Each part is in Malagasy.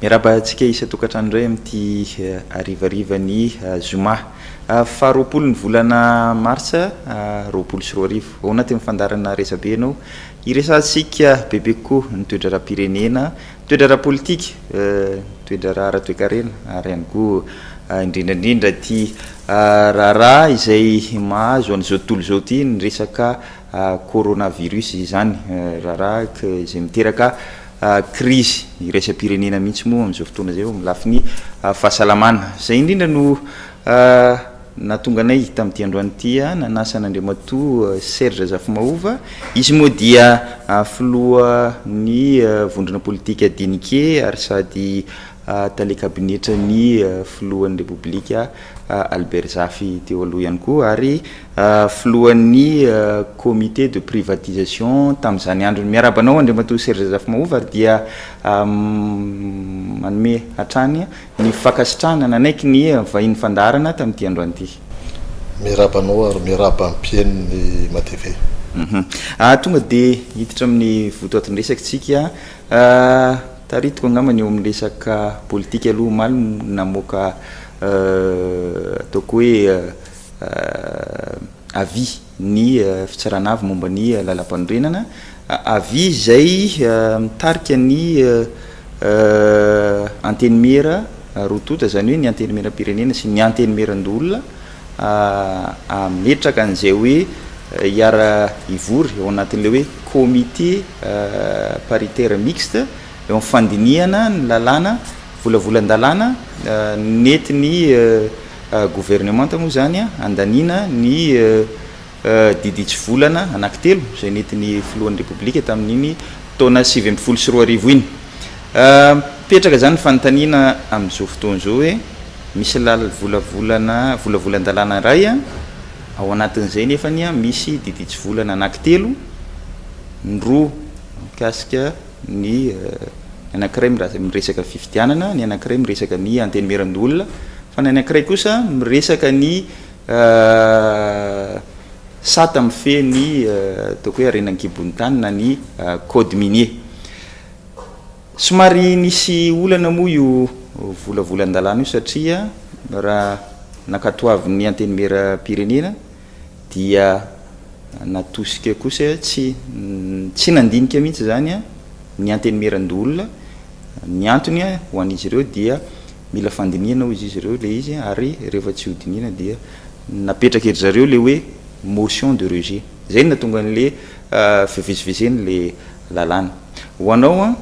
Miarabantsika isa tokatrano indray amin'ity arivarivan'ny zoma faharoapolo ny volana marsa roapolo sy roa arivo ao anaty mifandarana resabe ianao iresantsika bebe koa ny toetra ara-pirenena, toetra ara-politika, toetra ara-toe-karena ary ihany koa indrindrandrindra ty raharaha izay mahazo an'izao tontolo izao ty ny resaka coronavirus izany raharaha izay miteraka crise iresa-pirenena mihitsy moa amin'izao fotoana zay amin'ny lafiny fahasalamana. Zay indrindra no nahatonga anay tamin'ity androany ity nanasana Serge Zafimahova, izy moa dia filohan'ny vondrona politika dinike ary sady tale kabinetra ny filohan'ny Repoblika Albert Zafy teo aloha ihany koa ary filohan'ny comité de privatisation tamin'izany andro. Miarabanao Andriamatoa Serge Zafimahova ary dia manome hatrany ny fakasitrahana nanaiky ny vahiny fandarana tamin'ity androany ity. Miarabanao ary miaraba ampien'ny matv. Tonga de hiditra amin'ny votoatin'ny resakitsika taritiko angambany eo amin'ny resaka politika aloha omaly namoaka ataoko hoe avis ny fitsarana avy momba ny lalam-panorenana, avis zay mitarika ny antenimera rotota, zany hoe ny antenimera-pirenena sy ny antenimera-ndolona ametraka an'izay hoe hiara ivory ao anatin'le hoe comité paritaire mixte eo amin'ny fandinihana ny lalàna volavolan-dalàna nentin'ny gouvernement moa zany andanina ny diditsy volana anankitelo zay nentin'ny filohan'ny Repoblika tamin'iny taona 20 sy 4 arivo iny. Petraka zany fanontaniana amin'izao fotoana zao hoe misy volavolan-dalàna iray ao anatin'izay nefany misy diditsy volana anankitelo, ny roa mikasika ny anankiray miresaka fifidianana, ny anankiray miresaka ny antenimera-ndolona, fa ny anankiray kosa miresaka ny sata mifeny ataoko hoe arenan-kibon'ny tany na ny code minier. Somary nisy olana moa io volavolan-dalàna io satria raha nakatoavin'ny antenimera-pirenena dia natosika kosa tsy nandinika mihitsy zany ny antenimera-ndolona. Ny antony ho an'izy ireo dia mila fandinihana ho izy ireo le izy ary rehefa tsy hodinihana dia napetraka ery zareo le hoe motion de rejet. Zay no natonga an'le fivezivezeny le lalàna. Ho anao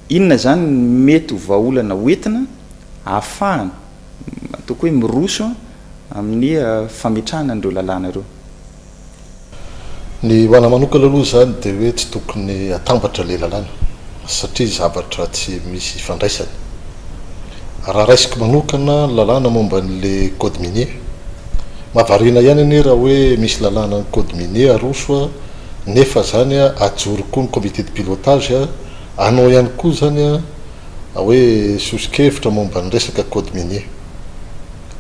inona zany mety ho vahaolana hoentina ahafahana ataoko hoe miroso amin'ny fametrahana an'ireo lalàna ireo. Ny hoana manokana aloha zany de hoe tsy tokony atambatra le lalàna satria zavatra tsy misy fandraisany. Raha raisiko manokana lalàna momba n'le code minier, mahavariana ihany anie raha hoe misy lalàna code minier aroso nefa zany ajoro koa ny comité de pilotage anao ihany koa zany hoe sosikevitra momba ny resaka code minier,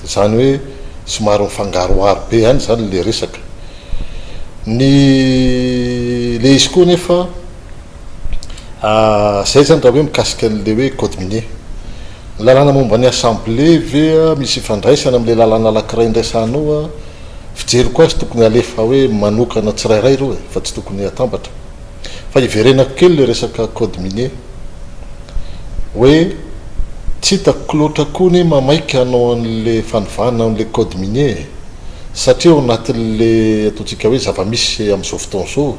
zany hoe somary mifangaroaro be ihany zany le resaka. Ny le izy koa nefa zay zany raha hoe mikasika an'le hoe code minier, lalàna momba ny assemblée ve misy ifandraisana am'le lalàna anankiray indraisanao fijeriko azy tokony alefa hoe manokana tsirairay reo fa tsy tokony atambatra. Fa iverenako kely le resaka code minier hoe tsy hitako loatra koa ny mamaika anao an'le fanovana an'le code minier satria ao anatin'le ataontsika hoe zava-misy amin'izao fotoana zao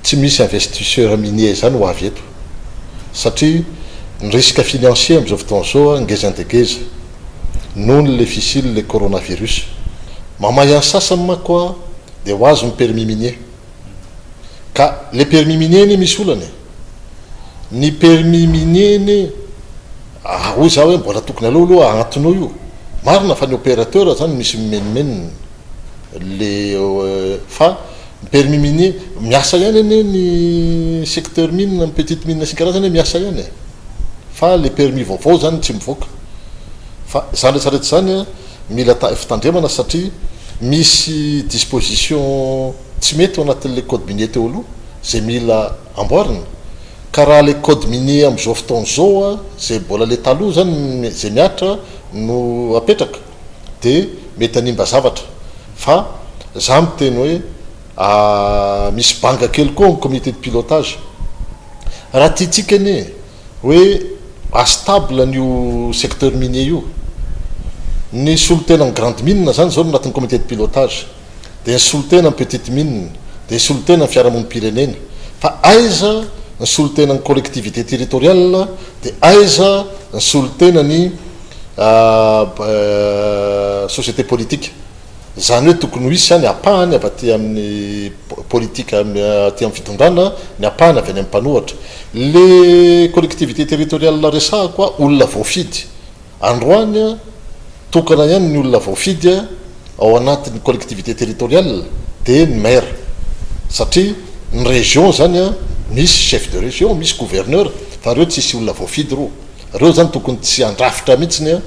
tsy misy investisseur minier zany ho avy eto satria ny risque financier amin'izao fotoana zao ngezandegeza noho n'le fisile le coronavirus. Mamay any sasany mako de ho azo ny permis minier, ka le permis minier ny misy olany ny permis minier ny hoy za hoe mbola tokony aloha agnantonao io marina fa ny opérateur zany misy mimenimeniny le fa ny permis minier miasa ihany ane ny secteur mine na petite mine sy karazany miasa ihany fa le permis vaovao zany tsy mivoaka. Fa zany rehetrarehetra zany mila fitandremana satria misy disposition tsy mety ao anatin'le code minier teo aloha zay mila amboarina ka raha le code minier am'izao fotoana zao a zay mbola le taloha zany zay miatra no apetraka de mety animba zavatra fa za miteny hoe misy banga kely koa am comité de pilotage raha tiatsika anie hoe astable n'io secteur minier io ny solotena ny grande mine zany zao no anatin'ny comité de pilotage de ny solotena ny petite mine de solotena ny fiarahamonim-pirenena fa aiza ny solotena ny collectivité territoriale de aiza ny solotena ny société politique zany hoe tokony ho isy zany apahany avy aty amin'ny politika aty amin'ny fitondrana ny apahany avy any amin'ny mpanohatra le collectivité territoriale resahako a olona voafidy androany tokana ihany ny olona voafidy ao anatin'ny collectivité territoriale de ny maire satria ny région zany a misy chef de région misy gouverneur fa reo tsisy olona voafidy ro reo zany tokony tsy andrafitra mihitsiny a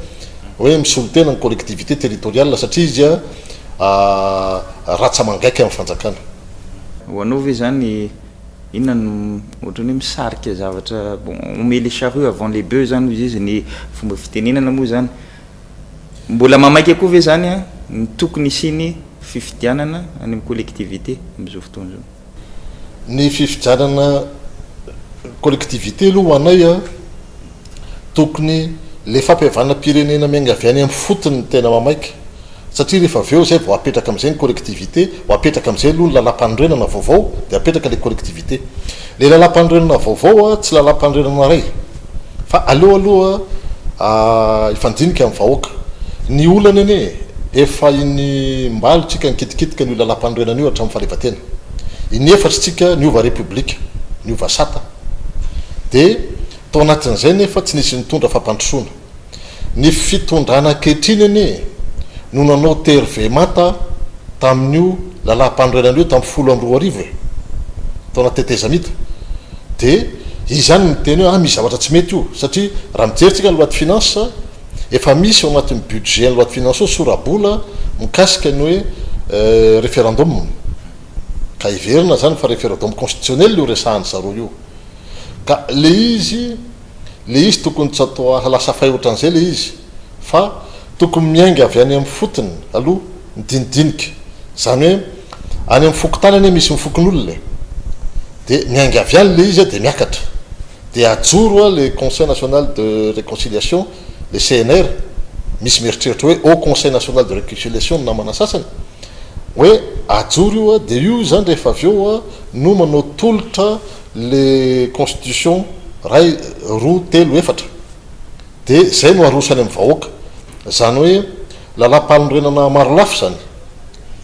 hoe misolotena ny collectivité territoriale satria izy a ratsa mangaiky amin'ny fanjakana ho anao ve zany inona no ohatrany hoe misarika zavatra bon ome les charrues avant les bœufs zany izy ny fomba fitenenana moa zany mbola mamaiky akoa ve zany a ny tokony isiny fifidianana any amin'ny collectivité am'izao fotoana zao ny fifidianana collectivité aloha ho anay a tokony le fampihavanam-pirenena miainga avy any amin'ny fotony ny tena mamaiky satria rehefa aveo zay vao apetraka am'izay ny collectivité ho apetraka am'izay aloha ny lalam-panorenana vaovao de apetraka le collectivité le lalam-panorenana vaovao a tsy lalam-panorenana ray fa aloha ifandinika amin'ny vahoaka ny olana anie efa iny mbalotsika nikitikitika ny lalam-panorenana io hatramin'ny fahalevatena iny efatry tsika niova république niova sata de tao anatin'izay nefa tsy nisy nitondra fampandrosoana ny fitondrana ankehitriny anie no nanao terve mata tamin'io lalam-panorenana io tamin'ny 12 tao anaty tetezamita de izy zany miteny hoe misy zavatra tsy mety io satria raha mijeritsika loi de finance efa misy ao anatin'ny budget ny loi de finance ao sorabola mikasika ny hoe référendum ka iverina zany fa référendum constitutionnel io resahany zaro io ka le izy tokony tsy atao lasa fay ohatran'izay le izy fa tokony miainga avy any amin'ny fotony aloha midinidinika zany hoe any amin'ny fokotany any misy mifokon'olona de miainga avy any le izy de miakatra de ajoro le conseil national de réconciliation le CNR misy mieritreritra hoe au conseil national de réconciliation namana sasany hoe ajoro io de io zany rehefa aveo no manao tolotra le constitution ray roa telo efatra de zay no arosany amin'ny vahoaka zany hoe lalam-panorenana maro lafo zany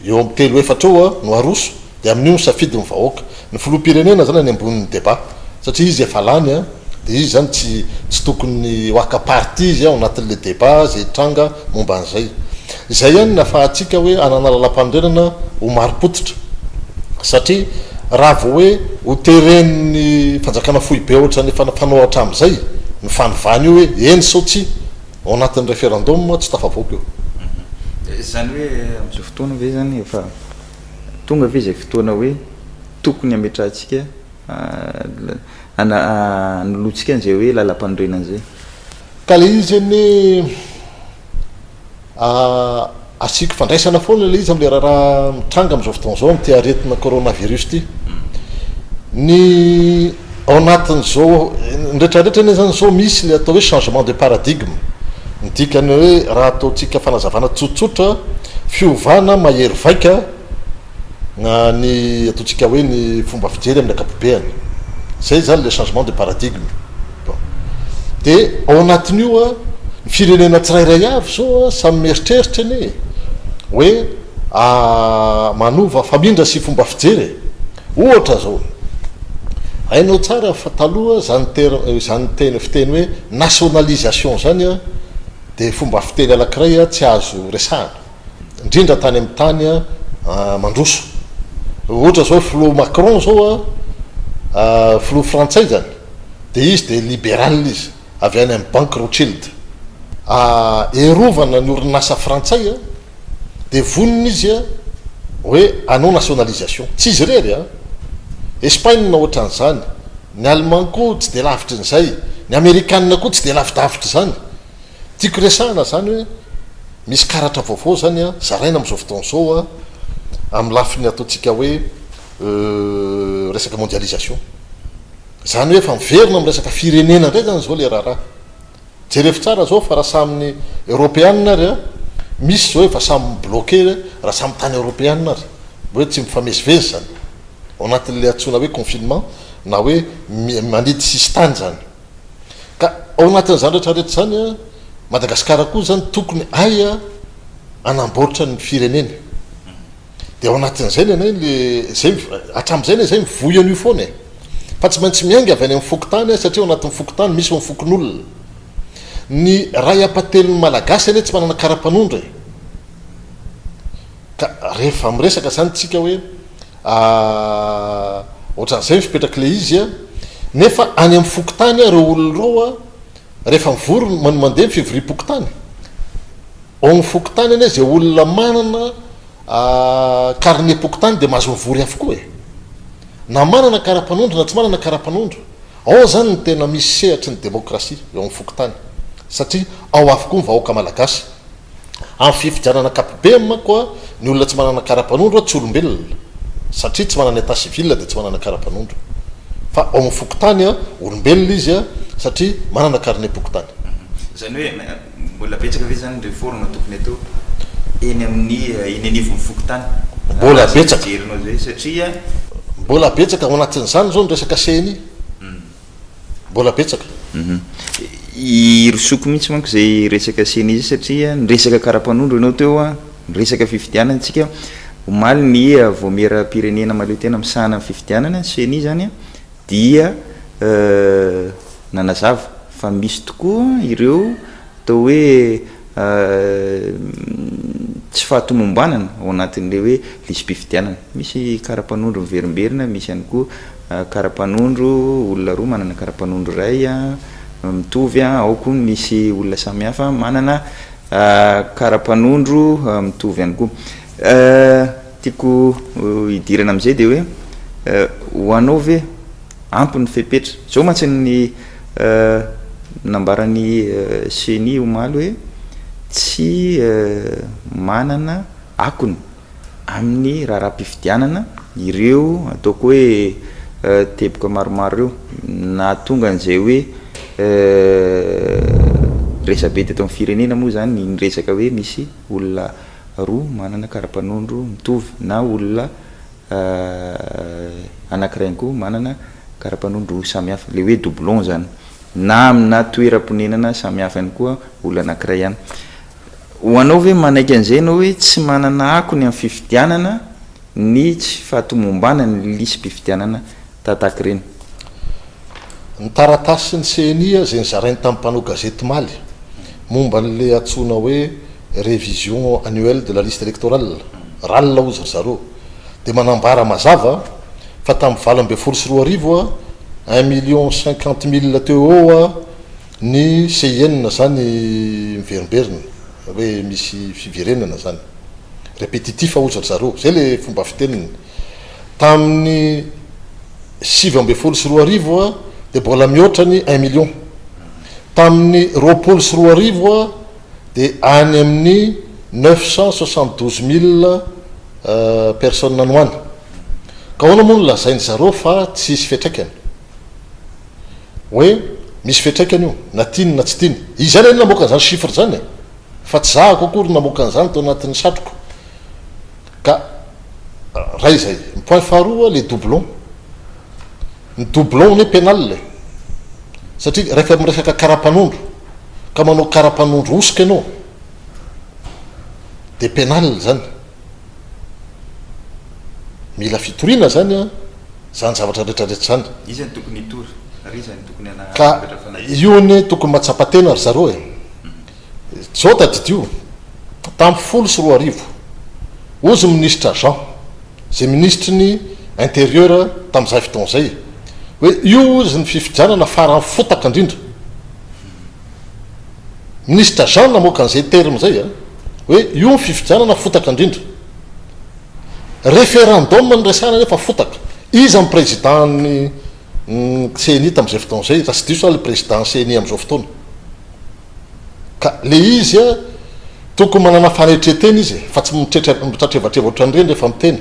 eo amin'ny telo efatra eo no aroso de amin'io misafidy ny vahoaka ny filoham-pirenena zany any ambonin'ny débat satria izy efa lany de izy zany tsy tokony hoaka parti izy ao anatin'le débat zay tranga momba an'izay zay ihany nafahatsika hoe anana lalam-panorenana ho marim-potitra satria raha vao hoe ho teren'ny fanjakana fohy be ohatra ny fanao hatram'izay ny fanovany io hoe eny sao tsy ao anatin'ny référendum tsy tafavoaka eo zany hoe am'izao fotoana ve zany efa tonga ve zay fotoana hoe tokony ametrahantsika nolotsika an'izay hoe lalam-panorenana zay ka le izy any asiko fandraisana foana le izy am'le raha mitranga am'izao fotoana zao am'ty aretina coronavirus ty ny ao anatin'izao nretraretra ane zany zao misy le atao hoe changement de paradigme midikany hoe raha ataotsika fanazavana tsotsotra fiovana mahery vaika ny ataotsika hoe ny fomba fijery amin'ny akapobeany zay zany le changement de paradigme bon de ao anatin'io ny firenena tsirairay avy zao samy mieritreritra ane hoe manova famindra sy fomba fijery ohatra zao hainao tsara fa taloha zany teny fiteny hoe nationalisation zany de fomba fiteny alakiray tsy azo resahana indrindra tany amin'ny tany mandroso ohatra zao flo Macron zao flo frantsay zany de izy de libéral izy avy any amin'ny banque Rothschild erovana ny orinasa frantsay de vonona izy hoe anao nationalisation tsy izy rery Espagne na ohatran'izany ny allemand koa tsy de lavitra n'izay ny amerikanina koa tsy de lavidavitra zany tiako resahana zany hoe misy karatra vaovao zany a zaraina am'izao fotoana zao a amin'ny lafiny ataontsika hoe resaka mondialisation zany hoe efa miverina amin'ny resaka firenena ndray zany zao le raharaha jerefy tsara zao fa raha samyny européanina ary a misy zao efa samy bloqué raha samy tany européanina ary hoe tsy mifamezivezy zany ao anatin'le antsona hoe confinement na hoe manidy sisy tany zany ka ao anatin'zany rehetrarehetra zany a madagasikara koa zany tokony aya anamboatra ny firenena de ao anatin'zay le anay le zay atram'izay le zay mivoy an'io foana e fa tsy maintsy miainga avy any amin'ny fokotany satria ao anatin'ny fokotany misy mifokon'olona ny ray apatelon'ny malagasy ane tsy manana kara-panondra e ka rehefa miresaka zany tsika hoe ohatran'izay mifipetraky le izy a nefa any amin'ny fokotany a reo olona reo a rehefa mivory mandeha ny fivori-pokotany ao amin'ny fokotany ane zay olona manana carnet pokotany de mahazo mivory avokoa e na manana kara-panondra na tsy manana kara-panondra ao zany ny tena misy sehatry ny demokrasia eo amin'ny fokotany satria ao avokoa ny vahoaka malagasy amin'ny fifidianana kapobe makoa ny olona tsy manana kara-panondra tsy olombelona satria tsy manana état civil de tsy manana kara-panondra fa ao amin'ny fokotany a olombelona izy a satria manana carnet pokotany zany hoe mbola betsaka ve zany réforme tokony atao eny amin'ny eny anivon'ny fokotany mbola betsaka jerinao zay satria mbola betsaka ao anatin'izany zao ny resaka seny mbola betsaka irosoko mihitsy manko zay resaka seny izy satria nyresaka kara-panondro anao teo a nyresaka fifidianana tsika omaly ny voamera-pirenena maleo tena misahana amin'ny fifidianana seny zany a dia nanazava fa misy tokoa ireo atao hoe tsy fahatomombanana ao anatin'le hoe lisy-pifidianana misy kara-panondro miverimberina misy ihany koa kara-panondro olona roa manana kara-panondro ray a mitovy a ao koa misy olona samihafa manana kara-panondro mitovy ihany koa tiako hidirana am'izay de hoe ho anao ve ampiny fepetra zao mantsy ny nambarany seny omaly hoe tsy manana akony amin'ny raharaha-pifidianana ireo ataoko hoe teboka maromaro reo na tonga an'izay hoe resabe teto amin'ny firenena moa zany ny resaka hoe misy olona roa manana kara-panondro mitovy na olona anankirainy koa manana kara-panondro samihafa le hoe doublon zany na amina toeram-ponenana samihafa ihany koa olona anankiray ihany ho anao hoe manaiky an'izay anao hoe tsy manana akony amin'ny fifidianana ny tsy fahatomombana ny lisy-pifidianana tataka ireny ny taratasy ny CNI zay nyzarainy tamin'ny mpanao gazety maly momba n'le antsona hoe révision annuelle de la liste électorale ralina ozy ry zareo de manambara mazava fa tamin'ny valo ambe folo sy roa arivo a 1,50,000 teo eo a ny CIN zany miverimberina hoe misy fiverenana zany répétitif ozy ry zareo zay le fomba fiteniny tamin'ny 7 ambe folo sy roa arivo a de mbola mihoatra ny 1 million tamin'ny roapolo sy roa arivo a de any amin'ny 972 000 personne nanoany ka hoana moa no lazainy zareo fa tsy isy fiatraikany hoe misy fiatraikany io na tiny na tsy tiny izany any namoaka an'izany chiffre zany e fa tsy zahako akory namoaka an'izany tao anatin'ny satroko ka ray zay ny point faharoa le doublon ny doublon ny pénal satria rehefa miresaka kara-panondro ka manao kara-panondro osika ianao de pénal zany mila fitoriana zany a zany zavatra rehetrarehetra zany izany tokony itory ary izany tokony ka io ny tokony mahatsapatena ry zareo e zao tadidio tamin'ny folo sy roa arivo ozy ministre Jean zay ministre ny intérieur tamin'izay fotoana zay hoe io ozy ny fifidianana farany fotaka indrindra ministre Jean namoaka an'izay terme zay a hoe io ny fifidianana fotaka indrindra référendum ny resahana nefa fotaka izy amin'ny président ny CNI tamin'izay fotoana zay raha sy diso le président CNI amin'izao fotoana ka le izy a tokony manana fanetretena izy fa tsy mitratrevatreva ohatran'ireny rehefa miteny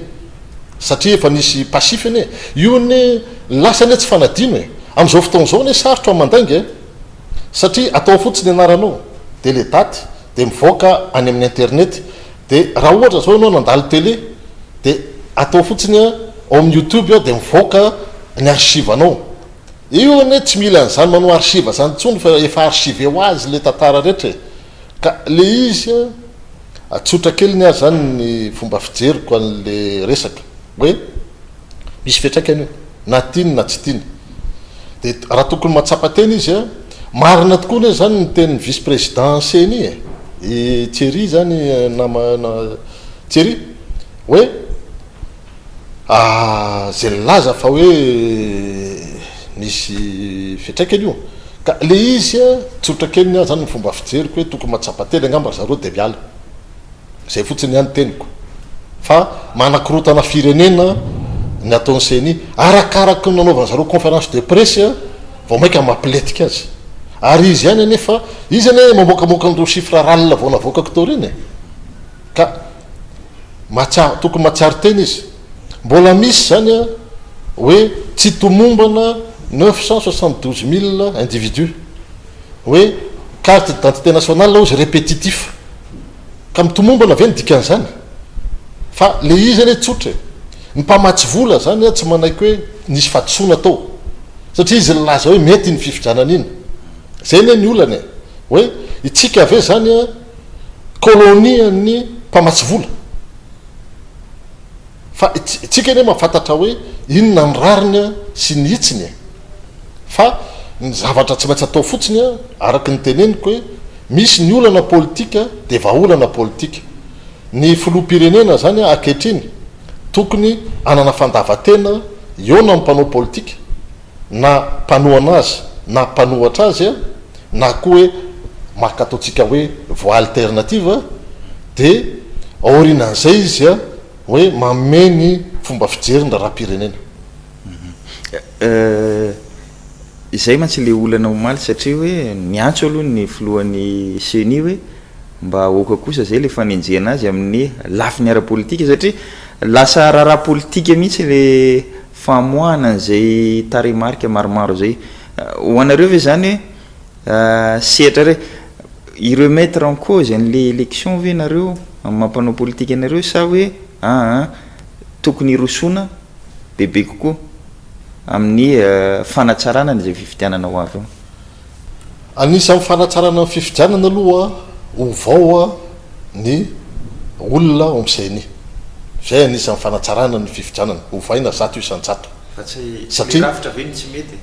satria efa nisy passif eny io ne lasany tsy fanadino amin'izao fotoana zao ne sarotra mandainga satria atao fotsiny anaranao de le daty de mivoaka any amin'ny internet de raha ohatra zao ianao nandalo télé de atao fotsiny ao amin'ny youtube de mivoaka ny archive-anao io ne tsy mila an'izany manao archive zany tsony fa efa archive ho azy le tantara rehetra ka le izy atsotra kely ny azy zany ny fomba fijeriko an'le resaka hoe misy fiatraikany io na tiany na tsy tiany de raha tokony matsapa teny izy marina tokoa ne zany ny tenin'ny vice président CNI Thierry zany Thierry hoe zay laza fa hoe misy fiatraikany io ka le izy tsotra kely ny zany ny fomba fijeriko hoe tokony matsapa teny angamba zareo de miala zay fotsiny ihany teniko fa manakorotana firenena ny ataon'ny CNI arakaraka ny nanaovana zareo conférence de presse vao maika mampiletika azy ary izy ihany nefa izy ane mamoakamoaka an'ireo chiffre ralina vao navoakako tao reny ka tokony matsiaro teny izy mbola misy zany hoe tsy tomombana 972 000 individus hoe carte d'identité nationale ozy répétitif ka mitomombana avy ny dikan'izany fa le izy ane tsotra ny mpamatsy vola zany tsy manaiky hoe nisy fatosoana tao satria izy laza hoe mety ny fifidianana iny zay ne ny olana hoe itsika ave zany kolonian'ny mpamatsy vola fa itsika ane mahafantatra hoe inona ny rariny sy ny hitsiny fa ny zavatra tsy maintsy atao fotsiny araky ny teneniko hoe misy ny olana politika de vaolana politika ny filoam-pirenena zany akehitriny tokony anana fandavatena eo na mpanao politika na mpanohana azy na mpanohatra azy na koa hoe makataotsika hoe voie alternative de aorinan'izay izy hoe mameny fomba fijeriny raha-pirenena izay mantsy le olana omaly satria hoe miantso aloha ny filohan'ny CNI hoe mba oka kosa zay le fanenjehana azy amin'ny lafiny ara-politika satria lasa raharaha politika mihitsy le famoahana an'izay taremarika maromaro zay ho anareo ve zany hoe sehatra re iremettre en cause an'le élection ve nareo amin'ny mampanao politika anareo sa hoe tokony rosoana bebe kokoa amin'ny fanatsarana n'izay fifidianana ho avy eo anisan'ny fanatsarana ny fifidianana aloha ovao ny olona ao am'izayny zay anisan'ny fanatsarana ny fifidianana ovaina zato isan-jato satria tsy mety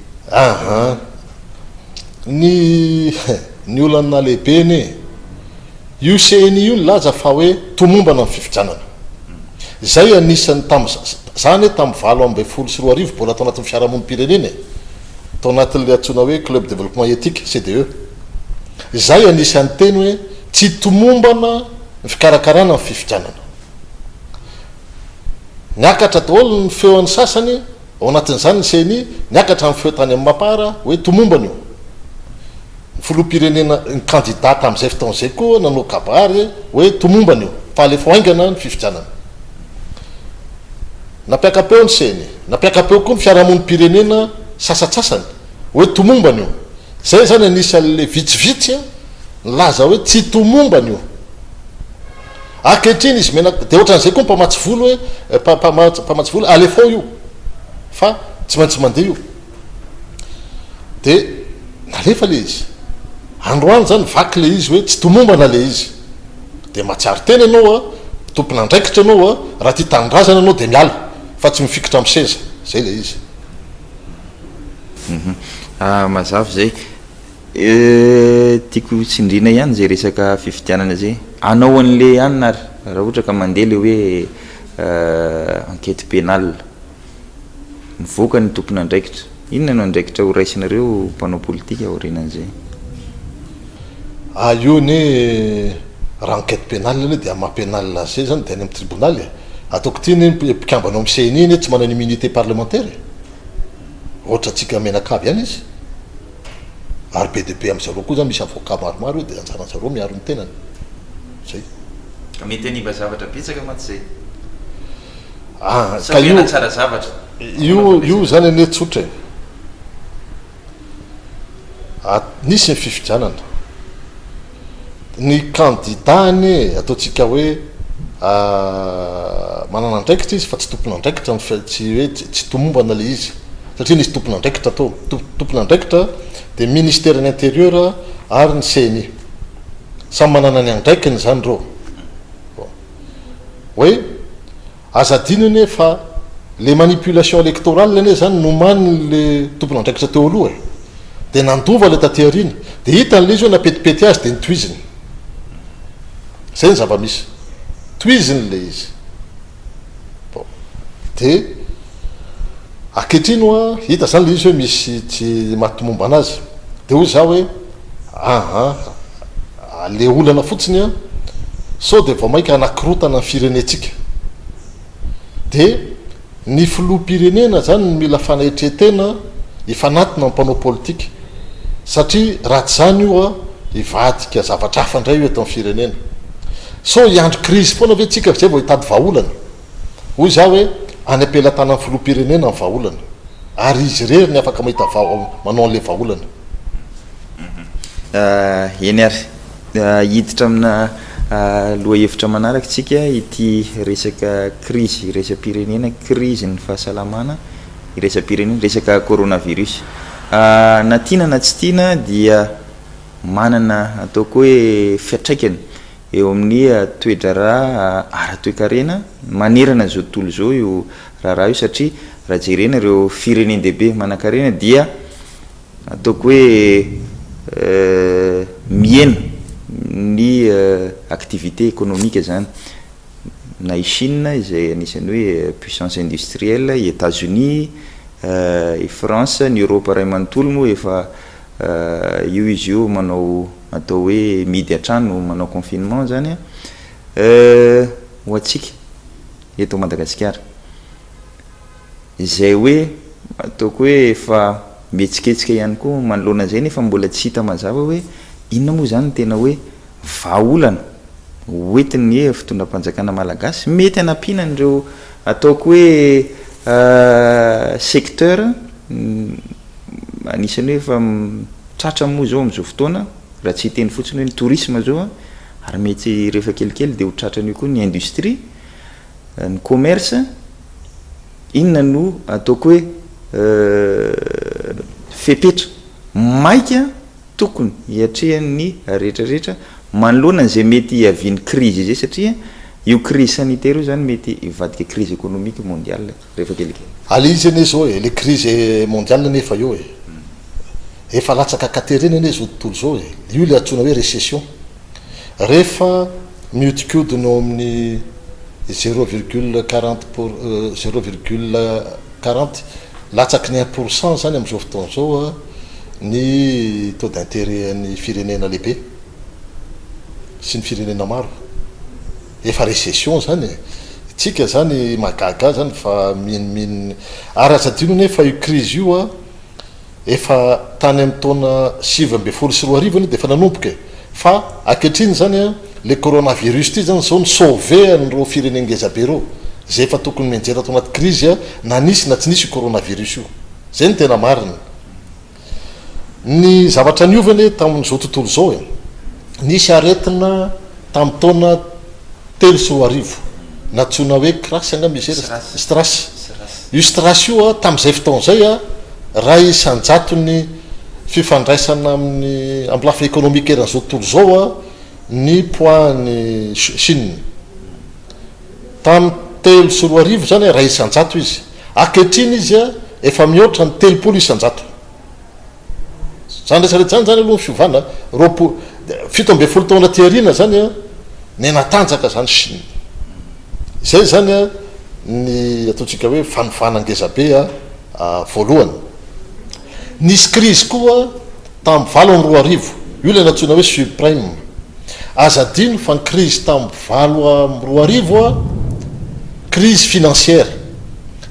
ny olana lehibe ny io CNI io ny laza fa hoe tomombana ny fifidianana zay anisan'ny zany tamin'ny 20 mbola atao anatin'ny fiarahamonim-pirenena tao anatin'le atsona hoe club développement éthique CDE zay anisan'ny teny hoe tsy tomombana ny fikarakarana ny fifidianana niakatra daholo ny feo an'ny sasany ao anatin'izany ny CNI niakatra amin'ny feo tany amin'ny mapara hoe tomombana io ny filoam-pirenena ny candidat amin'izay fotaon'izay koa nanao kabary hoe tomombana io fa alefa aingana ny fifidianana napiakapeo ny CNI napiakapeo koa ny fiarahamonim-pirenena sasatsasany hoe tomombana io zay zany anisan'le vitsivitsy laza hoe tsy tomombana io akehitriny izy menaka de ohatran'izay koa mpamatsy volo hoe mpamatsy volo alefao io fa tsy maintsy mandeha io de nalefa le izy androany zany vaky le izy hoe tsy tomombana le izy de matsiaro tena ianao tompona andraikitra ianao raha ty tanindrazana ianao de miala fa tsy mifikitra amin'ny seza zay le izy mazava zay tiako tsindrina ihany zay resaka fifidianana zay anao an'le ihany nary raha ohatra ka mandeha le hoe enquête pénale mivoaka ny tompona andraikitra inona no andraikitra ho raisinareo mpanao politika aorinan'izay io ne raha enquête pénale ane de amapénale zay zany de any amin'ny tribonaly ataoko ty ny mpikambana amin'ny CNI ny tsy manana immunité parlementaire ohatra atsika menakavy ihany izy ary BDP am'zareo koa zany misy avocat maromaro io de anjaranjareo miaro ny tenany zay mety aniva zavatra betsaka maty zay ka io tsara zavatra io zany ane tsotra nisy ny fifidianana ny candidany ataotsika hoe manana andraikitra izy fa tsy tompona andraikitra tsy hoe tsy tomombana le izy satria nisy tompona andraikitra atao tompona andraikitra de ministère ny intérieur ary ny CNI samy manana ny andraikiny zany reo hoe azadinany fa le manipulation électorale ane zany nomany le tompona andraikitra teo aloha de nandova le tateariny de hitan'le izy hoe napetipety azy de nitoiziny zay ny zava-misy toiziny le izy bon de akehitrino hita zany le izy hoe misy tsy mahatomomba anazy de hoy za hoe le olana fotsiny a sao de vao mainka anakirotana ny firenetsika de ny filoha-pirenena zany ny mila fanaitretena ifanatina ny mpanao politika satria raha tsy zany io a ivadika zavatra hafa ndray io eto amin'ny firenena so hiandro crise foana ve tsika zay vao hitady vahaolana hoy za hoe any ampela-tana ny filoha-pirenena ny vahaolana ary izy rery ny afaka mahita manao an'le vahaolana eny ary hiditra amina loha hevitra manaraka tsika ity resaka crise iresa-pirenena crise ny fahasalamana iresa-pirenena resaka coronavirus na tiana na tsy tiana dia manana ataoko hoe fiatraikany eo amin'ny toedrara ara-toekarena manerana zao tontolo zao io raharaha io satria raha jerena reo firenendehibe manan-karena dia ataoko hoe miena ny activité économique zany na i Chine izay anisany hoe puissance industrielle i États-Unis i France ny Europe ray manontolo moa efa io izy io manao atao hoe midy atrano manao confinement zany ho atsika eto Madagasikara izay hoe ataoko hoe efa mietsiketsika ihany koa manoloana zay nefa mbola tsy hita mazava hoe inona moa zany tena hoe vahaolana hoentin'ny fitondram-panjakana malagasy mety anampinan'ireo ataoko hoe secteur anisany hoe efa tratra moa zao am'izao fotoana raha tsy hiteny fotsiny hoe ny tourisme zao ary mety rehefa kelikely de ho tratrany koa ny industrie ny commerce inona no ataoko hoe fepetra maika tokony hiatrehan'ny rehetrarehetra manoloana n'izay mety aviany crise zay satria io crise sanitaire io zany mety ivadika crise économique mondiale rehefa kelikely ale izy ane zao le crise mondiale nefa io efa latsaka katerena ane zao tontolo zao io le atsona hoe récession rehefa miodikodina ao amin'ny 0,40 latsaky ny 1% zany am'izao fotoana zao ny taux d'intérêt ny firenena lehibe sy ny firenena maro efa récession zany tsika zany magaga zany fa miniminy ary azadino nefa io crise io efa tany amin'ny taona 20 sy 2 arivo de efa nanomboka fa akehitriny zany le coronavirus ty zany zao ny sauver nyreo firenengezabe reo zay efa tokony mianjera atao anaty crise na nisy na tsy nisy coronavirus io zay ny tena mariny ny zavatra niovany tamin'izao tontolo zao nisy aretina tamin'ny taona 3 sy 2 arivo natsona hoe crasy anga misy strass io strass io tam'izay fotaona zay raha isanjatony fifandraisana amin'ny amlafa économique eran'izao tontolo zao ny poids-ny Chine tam 3 sy 2 arivo zany raha isanjato izy akehitriny izy efa mihoatra ny 3 isanjato zany resarehetra zany zany aloha ny fiovana 17 taona tiarina zany ny natanjaka zany Chine zay zany ny ataotsika hoe fanofanangezabe voalohany nisy crise koa tam 20 arivo io le natsona hoe supreme azadino fa ny crise tam 20 arivo crise financière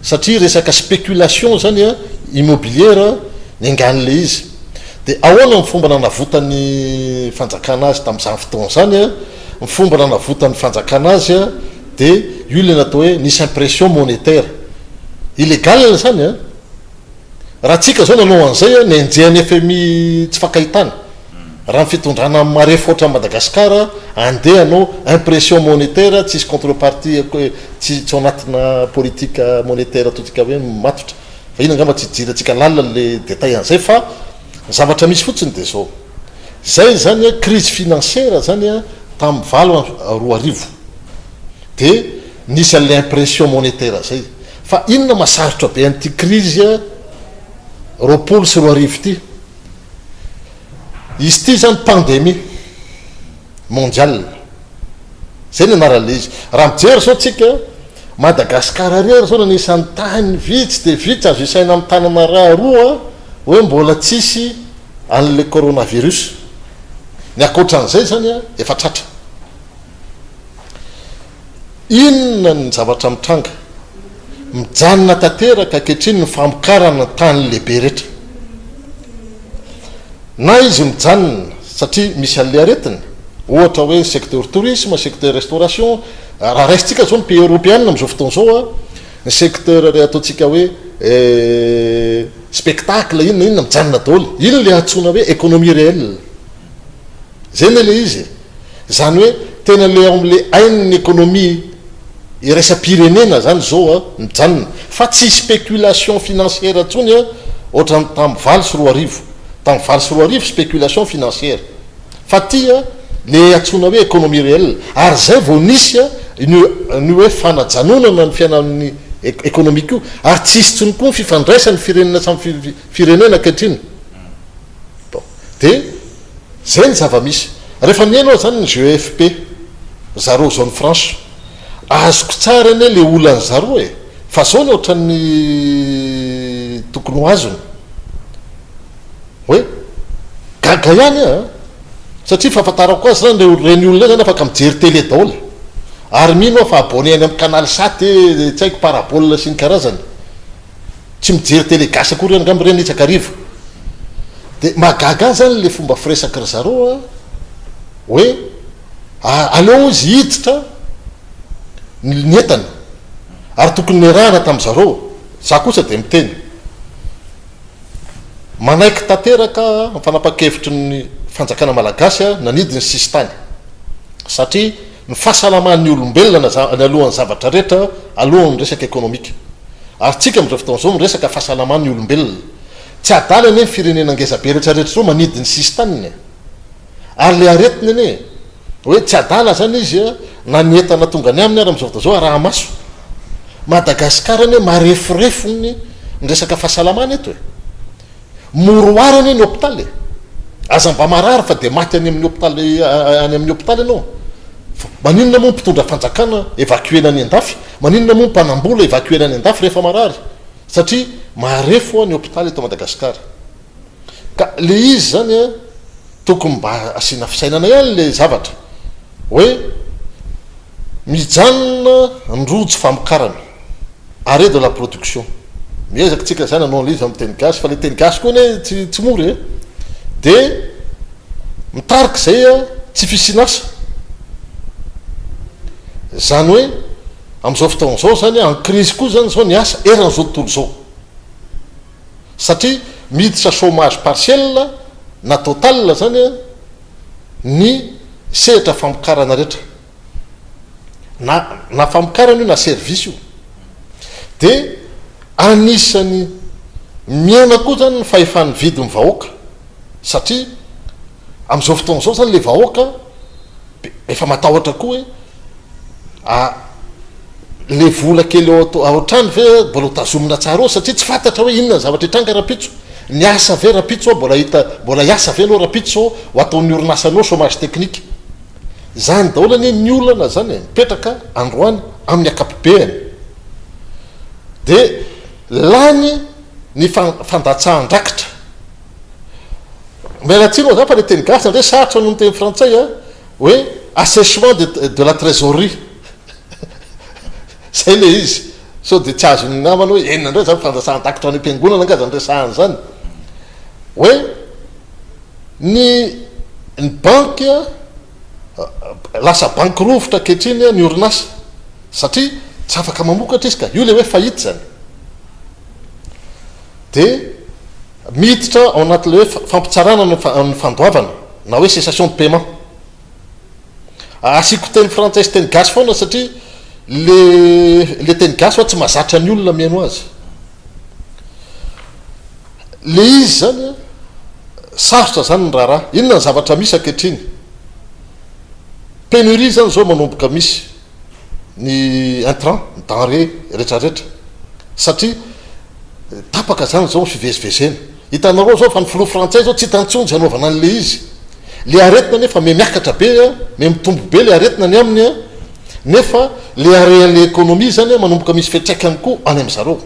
satria resaka spéculation zany immobilière ny angan'le izy de ahoana mifomba nanavotany fanjakana azy tamin'izany fotoana zany a mifomba nanavotany fanjakana azy a de io le natao hoe nisy impression monétaire illégal zany a raha tsika zao nanao an'izay a ny anjehan'ny FMI tsy fankahitana raha ny fitondrana marefo oatra Madagasikara andeha anao impression monétaire tsisy contrepartie tsy anatina politique monétaire totsika hoe matotra fa ino angamba tsy jiratsika lalina le détail an'izay fa zavatra misy fotsiny de zao zay zany a crise financière zany a tamin'ny valo roa arivo de nisy an'le impression monétaire zay fa inona masarotra be an'ity crise a roapolo sy roa arivo ty izy ty zany pandémie mondiale zay ny anaran'le izy raha mijery zao tsika Madagasikara rery zao nanisan'ny tany vitsy de vitsy azo isaina amin'ny tanana raha roa hoe mbola tsisy an'le coronavirus ny akoatran'izay zany a efa tratra inona ny zavatra mitranga mijanona tanteraka ankehitriny ny famokarana tany lehibe rehetra na izy mijanona satria misy an'le aretiny ohatra hoe secteur tourisme secteur restauration raha raisitsika zao ny pays européenne am'izao fotoana zao a ny secteur ataontsika hoe spectacle inona mijanona daholo ino le antsoina hoe économie réelle zay ny le izy zany hoe tena le am'le ain'ny économie iresa-pirenena zany zao a mijanona fa tsy spéculation financière atsony a ohatra tamin'ny valo sy roa arivo tamin'ny valo sy roa arivo spéculation financière fa tia le antsoina hoe économie réelle ary zay vao nisy a ny hoe fanajanonana ny fiainan'ny économique io ary tsisy tsony koa ny fifandraisan'ny firenena samy firenena ankehitriny bon de zay ny zava-misy rehefa miainao zany ny GEFP zaro zone franche azoko tsara ane le olany zaro e fa zao ny ohatran'ny tokony ho azony hoe gaga ihany a satria fahafantarako azy zany reny olona zany afaka mijery télé daholo ary mino fa abonné any amin'ny canal sat tsy haiko parabole sy ny karazany tsy mijery télé gasy akory reny angamba reny itsaka arivo de mahagaga zany le fomba firesaka ry zaro a hoe aleo izy hiditra ny entana ary tokony nyrahana tamin'zareo za kosa de miteny manaiky tanteraka fanapa-kevitry ny fanjakana malagasy a nanidiny sisy tany satria ny fahasalaman'ny olombelona ny alohan'ny zavatra rehetra alohan'ny resaka économique ary tsika am'izao fotoana zao miresaka fahasalaman'ny olombelona tsy adala ane ny firenena angezabe rehetrarehetra zao manidiny sisy taniny ary le aretiny ane hoe tsy adala zany izy a na ny entana tonga any aminy ary am'izao fotoana zao araha maso Madagasikara ane marefurefony ny resaka fahasalamana eto e moroarany ny hôpitaly aza mba marary fa de maty any amin'ny hôpitaly any amin'ny hôpitaly anao maninona moa mpitondra fanjakana évacuena any andafy maninona moa mpanambola évacuena any andafy rehefa marary satria marefo ny hôpitaly eto Madagasikara ka le izy zany a tokony mba asiana fisainana ihany le zavatra hoe mijanona nyrojo famokarana arrêt de la production miezaka tsika zany anao le izy amin'ny teny gasy fa le teny gasy koa ne tsy mory e de mitarika zay a tsy fisinasa zany hoe am'izao fotoana zao zany en crise koa zany zao ny asa eran'izao tontolo zao satria miditra chômage partiel na total zany a ny sehatra famokarana rehetra na famokarana io na service io de anisany miaina koa zany ny fahefan'ny vidy ny vahoaka satria am'izao fotoana zao zany le vahoaka efa matahotra koa hoe le vola kely aotrany ve mbola hotazomina tsara ao satria tsy fantatra hoe inona ny zavatra hitranga rapitso ny asa ve rapitso mbola hiasa ve anao rapitso ho ataon'ny orinasanao chômage technique zany daholo anie ny olana zany mipetraka androany amin'ny akapobeany de lany ny fandatsahan-drakitra mialatsino zany fa le teny gasy ndray sarotra no ny teny frantsay a hoe assèchement de la trésorerie zay le izy so de tsy azo ny namana hoe enina indray zany fandrasahan-takitra any am-piangonana nga zany resahany zany hoe ny banky lasa banky rovotra kehitriny ny orinasa satria tsy afaka mamokatra izy ka io le hoe fahity zany de miditra ao anatin'le hoe fampitsarana ny fandoavana na hoe cessation de paiement asiko teny frantsay sy teny gasy foana satria le teny gasy oa tsy mahazatra ny olona mihaino azy le izy zany sarotra zany ny raharaha inona ny zavatra misy ankehitriny pénurie zany zao manomboka misy ny intrant ny denrée rehetrarehetra satria tapaka zany zao fivezivezena hitanareo zao fa ny filoha frantsay zao tsy hitantsonjy anaovana an'le izy le aretina nefa me miakatra be a me mitombo be le aretina ny aminy a nefa le arean'le économie zany manomboka misy fiatraikany koa any am'zareo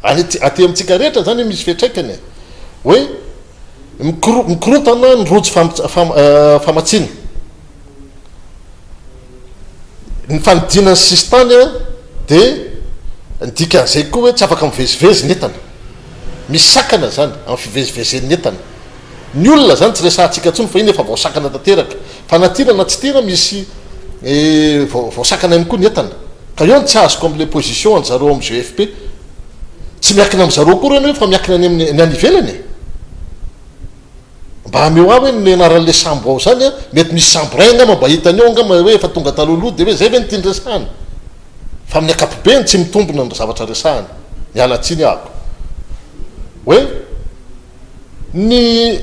aty amitsika rehetra zany misy fiatraikany hoe mikorotana ny rojo famatsina ny fanidinany sistany a de nidikan'izay koa hoe tsy afaka mivezivezy ny entana misy sakana zany amin'ny fivezivezen'ny entana ny olona zany tsy resahantsika ntsony fa iny efa voasakana tanteraka fa natirana tsy tena misy voasakana ihany koa ny entana ka eo ny tsy azoko am'le position anjareo am' gfp tsy miakina am'zareo koa reny hoe fa miakina ny any ivelany mba ameo a hoe ny anaran'le sambo ao zany a mety misy sambo ray angama mba hitany eo angama hoe efa tonga taloloha de hoe zay ve nytiany resahany fa amin'ny akapobeny tsy mitombona ny zavatra resahany mialatsiny ako hoe ny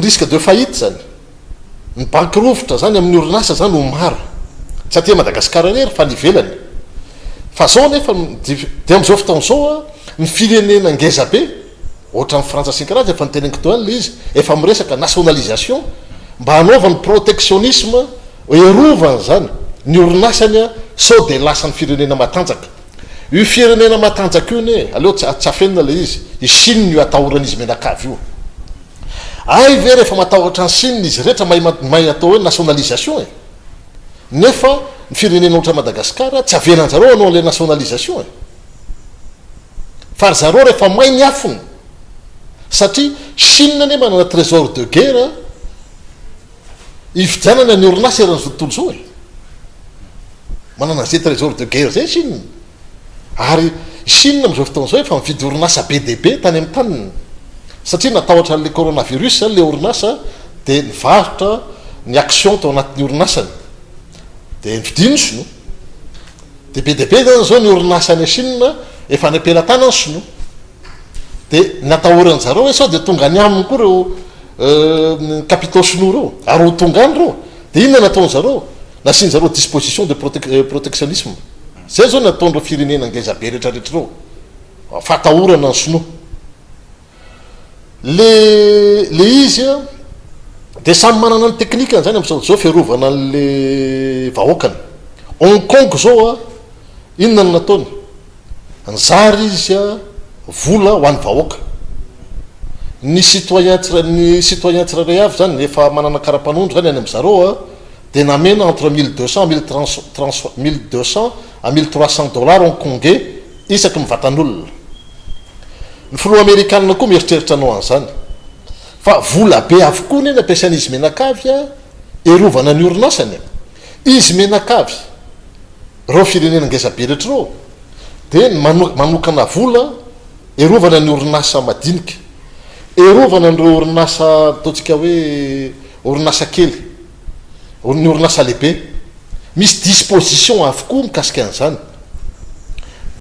risque de faillite zany ny banky rovotra zany amin'ny orinasa zany ho maro tsy aty madagasikara rery fa nivelany fa zao nefa de am'izao fotaona zao a ny firenena ngeza be ohatra ny frantsa sinkaraza efa niteneniko to any le izy efa miresaka nationalisation mba hanaovany protectionnisme erovany zany ny orinasany a sao de lasany firenena matanjaka io firenena matanjaka io ne aleo tsy afenina le izy i Chine io atahorana izy menakavy io ay ve rehefa matahotra ny Chine izy rehetra mahay atao hoe nationalisation nefa ny firenena ohatra madagasikara tsy avenanjareo anao le nationalisation fa ry zareo rehefa may ny afony satria Chine ne manana trésor de guerre ividianana ny orinasa eran'izao tontolo zao manana zay trésor de guerre zay Chine ary Chine am'izao fotoana zao efa mividy orinasa BDB tany amin'ny taniny satria natahotra n'le coronavirus zany le orinasa de nivarotra ny action tao anatin'ny orinasany de nividiny sinoa de BDB zany zao ny orinasany a Chine efa ny ampelatana ny sinoa de natahorany zareo hoe sao de tonga any aminy koa reo capitaux sinoa reo ary ho tonga any reo de inona nataony zareo nasiany zareo disposition de protectionnisme zay zao nataondreo firenena ngeza be rehetrarehetra reo fatahorana ny sinoa le izy a de samy manana ny teknikany zany am'zao zao fiarovana an'le vahoakany Hong Kong zao a inona ny nataony nizary izy a vola ho an'ny vahoaka ny citoyen tsirairay avy zany efa manana karapanondro zany any am'zareo a de namena entre 1200 1200 à 1300 dollars hongkongais isaky mivatan'olona ny filoha amerikanina koa mieritreritra anao an'izany fa vola be avokoa neny ampiasan'izy menakavy a erovana ny orinasany izy menakavy reo firenena ngezabe rehetra reo de manokana vola erovana ny orinasa madinika erovana nireo orinasa ataontsika hoe orinasa kely ny orinasa lehibe misy disposition avokoa mikasika an'izany